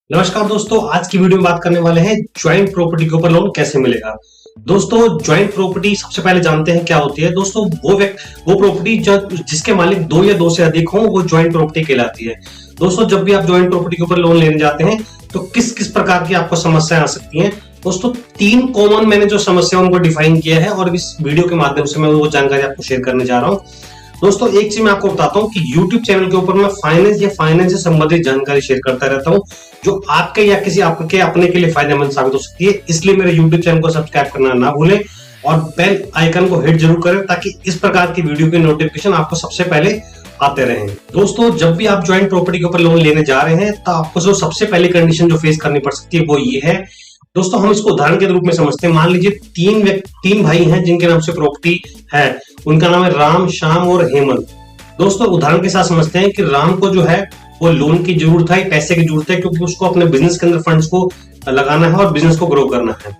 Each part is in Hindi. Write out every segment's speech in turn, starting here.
नमस्कार दोस्तों, आज की वीडियो में बात करने वाले हैं ज्वाइंट प्रॉपर्टी के ऊपर लोन कैसे मिलेगा। दोस्तों, ज्वाइंट प्रॉपर्टी सबसे पहले जानते हैं क्या होती है। दोस्तों, वो प्रॉपर्टी जिसके मालिक दो या दो से अधिक हो वो ज्वाइंट प्रॉपर्टी कहलाती है। दोस्तों, जब भी आप ज्वाइंट प्रॉपर्टी के ऊपर लोन लेने जाते हैं तो किस किस प्रकार की आपको समस्याएं आ सकती हैं। दोस्तों, तीन कॉमन मैंने जो समस्या उनको डिफाइन किया है और इस वीडियो के माध्यम से मैं वो जानकारी आपको शेयर करने जा रहा हूँ। दोस्तों, एक चीज मैं आपको बताता हूँ कि YouTube चैनल के ऊपर मैं फाइनेंस या फाइनेंस से संबंधित जानकारी शेयर करता रहता हूँ जो आपके या किसी आपके अपने के लिए फायदेमंद साबित हो सकती है। इसलिए मेरे YouTube चैनल को सब्सक्राइब करना ना भूलें और बेल आइकन को हिट जरूर करें ताकि इस प्रकार की वीडियो के नोटिफिकेशन आपको सबसे पहले आते रहें। दोस्तों, जब भी आप ज्वाइंट प्रॉपर्टी के ऊपर लोन लेने जा रहे हैं तो आपको जो सबसे पहली कंडीशन जो फेस करनी पड़ सकती है वो ये है। दोस्तों, हम इसको उदाहरण के रूप में समझते हैं। मान लीजिए तीन भाई हैं जिनके नाम से प्रॉपर्टी है। उनका नाम है राम, श्याम और हेमंत। दोस्तों, उदाहरण के साथ समझते हैं कि राम को जो है वो लोन की जरूरत है, पैसे की जरूरत है, क्योंकि उसको अपने बिजनेस के अंदर फंड्स को लगाना है और बिजनेस को ग्रो करना है।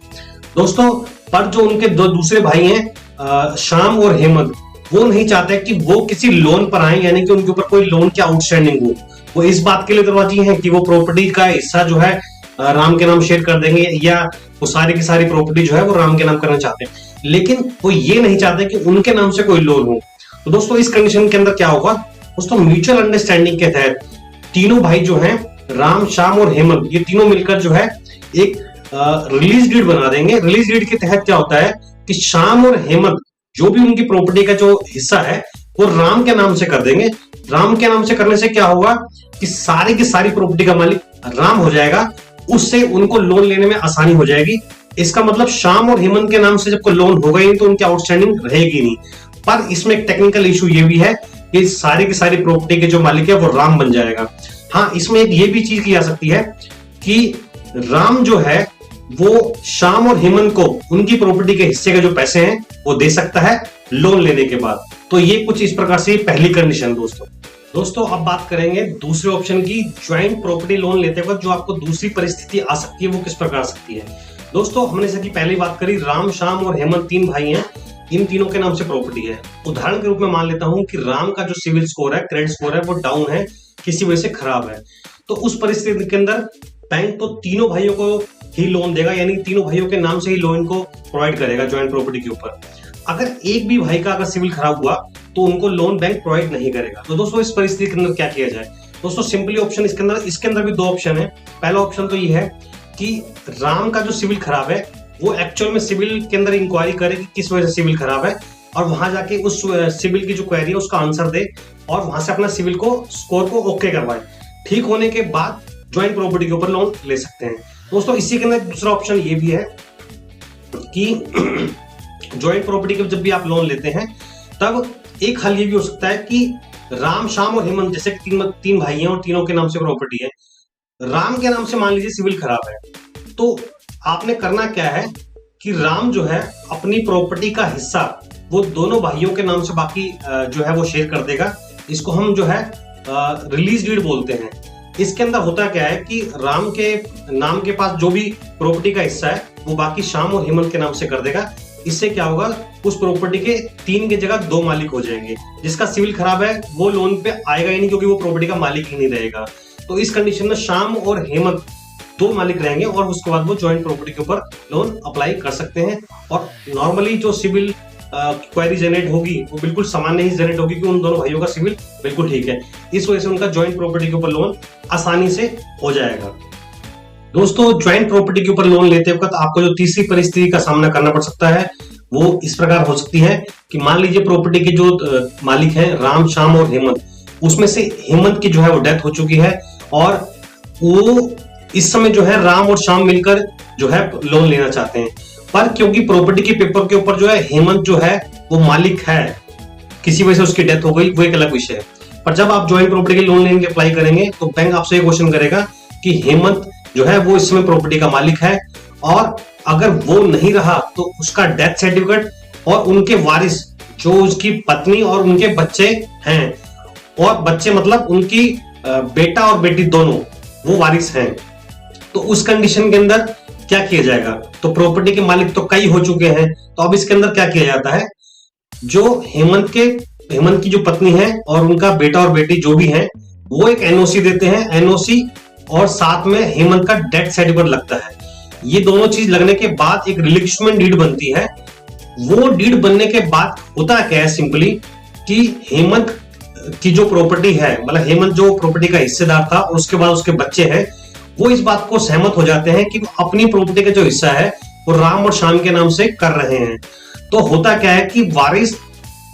दोस्तों, पर जो उनके दो दूसरे भाई हैं श्याम और हेमंत, वो नहीं चाहते कि वो किसी लोन पर आए, यानी कि उनके ऊपर कोई लोन की आउटस्टैंडिंग हो। वो इस बात के लिए दरवाजी हैं कि वो प्रॉपर्टी का हिस्सा जो है राम के नाम शेयर कर देंगे या वो सारी की सारी प्रॉपर्टी जो है वो राम के नाम करना चाहते हैं, लेकिन वो ये नहीं चाहते कि उनके नाम से कोई लोन हो। तो दोस्तों, इस कंडीशन के अंदर क्या होगा। दोस्तों, म्यूचुअल अंडरस्टैंडिंग के तहत तीनों भाई जो हैं राम, श्याम और हेमंत, ये तीनों मिलकर जो है एक रिलीज डीड बना देंगे। रिलीज डीड के तहत क्या होता है कि श्याम और हेमंत जो भी उनकी प्रॉपर्टी का जो हिस्सा है वो राम के नाम से कर देंगे। राम के नाम से करने से क्या होगा कि सारी की सारी प्रॉपर्टी का मालिक राम हो जाएगा। उससे उनको लोन लेने में आसानी हो जाएगी। इसका मतलब श्याम और हेमंत के नाम से जब कोई लोन होगा ही तो उनकी आउटस्टैंडिंग रहेगी नहीं। पर इसमें एक टेक्निकल इशू ये भी है कि सारी की सारी प्रॉपर्टी के जो मालिक है वो राम बन जाएगा। हाँ, इसमें एक ये भी चीज की जा सकती है कि राम जो है वो श्याम और हेमंत को उनकी प्रॉपर्टी के हिस्से के जो पैसे हैं वो दे सकता है लोन लेने के बाद। तो ये कुछ इस प्रकार से पहली कंडीशन। दोस्तों, अब बात करेंगे दूसरे ऑप्शन की। ज्वाइंट प्रॉपर्टी लोन लेते वक्त जो आपको दूसरी परिस्थिति आ सकती है वो किस प्रकार आ सकती है। दोस्तों, हमने जैसे कि पहली बात करी, राम, श्याम और हेमंत तीन भाई हैं, इन तीनों के नाम से प्रॉपर्टी है। उदाहरण के रूप में मान लेता हूं कि राम का जो सिविल स्कोर है, क्रेडिट स्कोर है, वो डाउन है, किसी वजह से खराब है। तो उस परिस्थिति के अंदर बैंक तो तीनों भाइयों को ही लोन देगा, यानी तीनों भाइयों के नाम से ही लोन को प्रोवाइड करेगा ज्वाइंट प्रॉपर्टी के ऊपर। अगर एक भी भाई का अगर सिविल खराब हुआ तो उनको लोन बैंक प्रोवाइड नहीं करेगा। तो दोस्तों, इस परिस्थिति के अंदर क्या किया जाए। दोस्तों, सिंपली ऑप्शन इसके अंदर भी दो ऑप्शन है। पहला ऑप्शन तो ये है कि राम का जो सिविल खराब है वो एक्चुअल में सिविल के अंदर इंक्वायरी करे कि किस वजह से सिविल खराब है और वहां जाके उस सिविल की जो क्वेरी है उसका आंसर दे और वहां से अपना सिविल को स्कोर को ओके करवाए। ठीक होने के बाद ज्वाइंट प्रॉपर्टी के ऊपर लोन ले सकते हैं। दोस्तों, इसी के अंदर दूसरा ऑप्शन ये भी है कि ज्वाइंट प्रॉपर्टी के जब भी आप लोन लेते हैं तब एक हल ये भी हो सकता है कि राम, श्याम और हेमंत जैसे तीन भाई हैं और तीनों के नाम से प्रॉपर्टी है। राम के नाम से मान लीजिए सिविल खराब है, तो आपने करना क्या है कि राम जो है अपनी प्रॉपर्टी का हिस्सा वो दोनों भाइयों के नाम से बाकी जो है वो शेयर कर देगा। इसको हम जो है रिलीज डीड बोलते हैं। इसके अंदर होता क्या है कि राम के नाम के पास जो भी प्रॉपर्टी का हिस्सा है वो बाकी श्याम और हेमंत के नाम से कर देगा। इससे क्या होगा, उस प्रॉपर्टी के तीन की जगह दो मालिक हो जाएंगे। जिसका सिविल खराब है वो लोन पे आएगा ही नहीं, क्योंकि वो प्रॉपर्टी का मालिक ही नहीं रहेगा। तो इस कंडीशन में श्याम और हेमंत दो मालिक रहेंगे और उसके बाद वो ज्वाइंट प्रॉपर्टी के ऊपर लोन अप्लाई कर सकते हैं। और नॉर्मली जो सिविल क्वेरी जनरेट होगी वो बिल्कुल सामान्य ही जनरेट होगी कि उन दोनों भाइयों का सिविल बिल्कुल ठीक है। इस वजह से उनका ज्वाइंट प्रॉपर्टी के ऊपर लोन आसानी से हो जाएगा। दोस्तों, ज्वाइंट प्रॉपर्टी के ऊपर लोन लेते वक्त आपको जो तीसरी परिस्थिति का सामना करना पड़ सकता है वो इस प्रकार हो सकती है कि मान लीजिए प्रॉपर्टी के जो मालिक हैं राम, श्याम और हेमंत, उसमें से हेमंत की जो है वो डेथ हो चुकी है और वो इस समय जो है राम और श्याम मिलकर जो है लोन लेना चाहते हैं। पर क्योंकि प्रॉपर्टी के पेपर के ऊपर जो है हेमंत जो है वो मालिक है, किसी वजह से उसकी डेथ हो गई, वो एक अलग विषय है। पर जब आप ज्वाइंट प्रॉपर्टी के लोन लेने के अप्लाई करेंगे तो बैंक आपसे ये क्वेश्चन करेगा कि हेमंत जो है वो इस समय प्रॉपर्टी का मालिक है और अगर वो नहीं रहा तो उसका डेथ सर्टिफिकेट और उनके वारिस जो उसकी पत्नी और उनके बच्चे हैं, और बच्चे मतलब उनकी बेटा और बेटी दोनों वो वारिस हैं। तो उस कंडीशन के अंदर क्या किया जाएगा। तो प्रॉपर्टी के मालिक तो कई हो चुके हैं, तो अब इसके अंदर क्या किया जाता है, जो हेमंत की जो पत्नी है और उनका बेटा और बेटी जो भी हैं वो एक एनओसी देते हैं। एनओसी और साथ में हेमंत का डेथ सर्टिफिकेट लगता है। ये दोनों चीज लगने के बाद एक रिलिक्विशमेंट डीड बनती है। वो डीड बनने के बाद होता क्या है सिंपली कि हेमंत की जो प्रॉपर्टी है, मतलब हेमंत जो प्रॉपर्टी का हिस्सेदार था और उसके बाद उसके बच्चे हैं, वो इस बात को सहमत हो जाते हैं कि वो अपनी प्रॉपर्टी का जो हिस्सा है वो राम और श्याम के नाम से कर रहे हैं। तो होता क्या है कि वारिस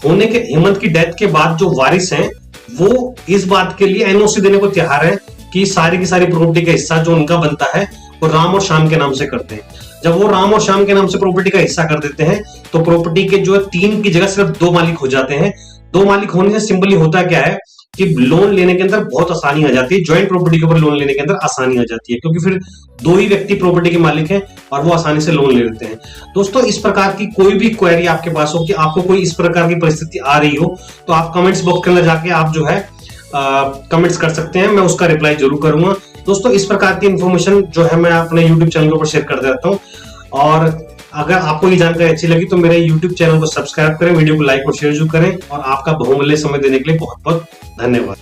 होने के, हेमंत की डेथ के बाद जो वारिस हैं वो इस बात के लिए एनओसी देने को तैयार है कि सारी की सारी प्रॉपर्टी का हिस्सा जो उनका बनता है वो राम और श्याम के नाम से करते हैं। जब वो राम और श्याम के नाम से प्रॉपर्टी का हिस्सा कर देते हैं तो प्रॉपर्टी के जो 3 की जगह सिर्फ 2 मालिक हो जाते हैं। 2 मालिक होने से सिंपली होता क्या है कि लोन लेने के अंदर बहुत आसानी आ जाती है। ज्वाइंट प्रॉपर्टी के ऊपर लोन लेने के अंदर आसानी आ जाती है क्योंकि फिर 2 ही व्यक्ति प्रॉपर्टी के मालिक हैं और वो आसानी से लोन ले लेते हैं। दोस्तों, इस प्रकार की कोई भी क्वेरी आपके पास हो कि आपको कोई इस प्रकार की परिस्थिति आ रही हो तो आप कमेंट्स बॉक्स के अंदर जाके आप जो है कमेंट्स कर सकते हैं, मैं उसका रिप्लाई जरूर करूंगा। दोस्तों, इस प्रकार की इंफॉर्मेशन जो है मैं अपने यूट्यूब चैनल के ऊपर शेयर कर देता हूँ। और अगर आपको ये जानकारी अच्छी लगी तो मेरे यूट्यूब चैनल को सब्सक्राइब करें, वीडियो को लाइक और शेयर जरूर करें। और आपका बहुमूल्य समय देने के लिए बहुत बहुत धन्यवाद।